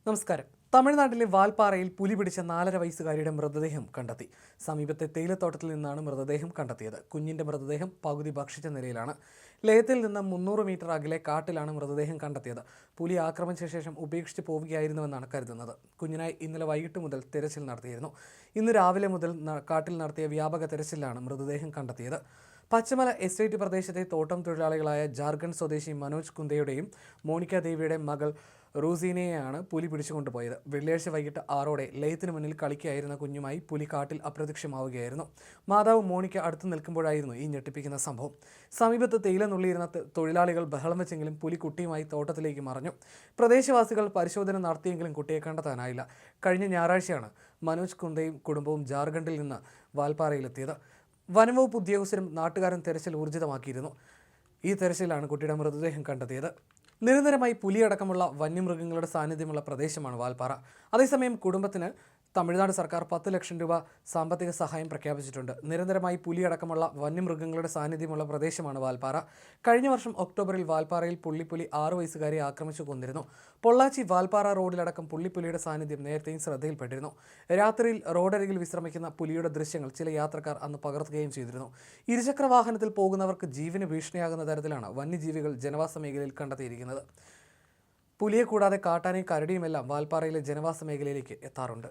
നമസ്കാരം. തമിഴ്നാട്ടിലെ വാൽപ്പാറയിൽ പുലി പിടിച്ച 4.5 വയസ്സുകാരിയുടെ മൃതദേഹം കണ്ടെത്തി. സമീപത്തെ തേയിലത്തോട്ടത്തിൽ നിന്നാണ് മൃതദേഹം കണ്ടെത്തിയത്. കുഞ്ഞിന്റെ മൃതദേഹം പകുതി ഭക്ഷിച്ച നിലയിലാണ്. ലയത്തിൽ നിന്ന് 300 മീറ്റർ അകലെ കാട്ടിലാണ് മൃതദേഹം കണ്ടെത്തിയത്. പുലി ആക്രമിച്ച ശേഷം ഉപേക്ഷിച്ച് പോവുകയായിരുന്നുവെന്നാണ് കരുതുന്നത്. കുഞ്ഞിനായി ഇന്നലെ വൈകിട്ട് മുതൽ തിരച്ചിൽ നടത്തിയിരുന്നു. ഇന്ന് രാവിലെ മുതൽ കാട്ടിൽ നടത്തിയ വ്യാപക തിരച്ചിലാണ് മൃതദേഹം കണ്ടെത്തിയത്. പച്ചമല എസ്റ്റേറ്റ് പ്രദേശത്തെ തോട്ടം തൊഴിലാളികളായ ജാർഖണ്ഡ് സ്വദേശി മനോജ് കുന്ദയുടെയും മോണിക്ക ദേവിയുടെ മകൾ റൂസീനയെയാണ് പുലി പിടിച്ചുകൊണ്ടുപോയത്. വെള്ളിയാഴ്ച വൈകിട്ട് 6 ലയത്തിന് മുന്നിൽ കളിക്കുകയായിരുന്ന കുഞ്ഞുമായി പുലി കാട്ടിൽ അപ്രത്യക്ഷമാവുകയായിരുന്നു. മാതാവ് മോണിക്ക അടുത്ത് നിൽക്കുമ്പോഴായിരുന്നു ഈ ഞെട്ടിപ്പിക്കുന്ന സംഭവം. സമീപത്ത് തേയില നുള്ളിയിരുന്ന തൊഴിലാളികൾ ബഹളം വെച്ചെങ്കിലും പുലി കുട്ടിയുമായി തോട്ടത്തിലേക്ക് മറഞ്ഞു. പ്രദേശവാസികൾ പരിശോധന നടത്തിയെങ്കിലും കുട്ടിയെ കണ്ടെത്താനായില്ല. കഴിഞ്ഞ ഞായറാഴ്ചയാണ് മനോജ് കുന്ദയും കുടുംബവും ജാർഖണ്ഡിൽ നിന്ന് വാൽപ്പാറയിലെത്തിയത്. വനംവകുപ്പ് ഉദ്യോഗസ്ഥരും നാട്ടുകാരും തെരച്ചിൽ ഊർജിതമാക്കിയിരുന്നു. ഈ തെരച്ചിലാണ് കുട്ടിയുടെ മൃതദേഹം കണ്ടെത്തിയത്. നിരന്തരമായി പുലിയടക്കമുള്ള വന്യമൃഗങ്ങളുടെ സാന്നിധ്യമുള്ള പ്രദേശമാണ് വാൽപ്പാറ. അതേസമയം കുടുംബത്തിന് തമിഴ്നാട് സർക്കാർ 10 ലക്ഷം രൂപ സാമ്പത്തിക സഹായം പ്രഖ്യാപിച്ചിട്ടുണ്ട്. നിരന്തരമായി പുലിയടക്കമുള്ള വന്യമൃഗങ്ങളുടെ സാന്നിധ്യമുള്ള പ്രദേശമാണ് വാൽപ്പാറ. കഴിഞ്ഞ വർഷം ഒക്ടോബറിൽ വാൽപ്പാറയിൽ പുള്ളിപ്പുലി 6 വയസ്സുകാരെ ആക്രമിച്ചു കൊന്നിരുന്നു. പൊള്ളാച്ചി വാൽപ്പാറ റോഡിലടക്കം പുള്ളിപ്പുലിയുടെ സാന്നിധ്യം നേരത്തെയും ശ്രദ്ധയിൽപ്പെട്ടിരുന്നു. രാത്രിയിൽ റോഡരികിൽ വിശ്രമിക്കുന്ന പുലിയുടെ ദൃശ്യങ്ങൾ ചില യാത്രക്കാർ അന്ന് പകർത്തുകയും ചെയ്തിരുന്നു. ഇരുചക്ര വാഹനത്തിൽ പോകുന്നവർക്ക് ജീവന് ഭീഷണിയാകുന്ന തരത്തിലാണ് വന്യജീവികൾ ജനവാസ മേഖലയിൽ കണ്ടെത്തിയിരിക്കുന്നത്. പുലിയെ കൂടാതെ കാട്ടാനയും കരടിയുമെല്ലാം വാൽപ്പാറയിലെ ജനവാസ മേഖലയിലേക്ക് എത്താറുണ്ട്.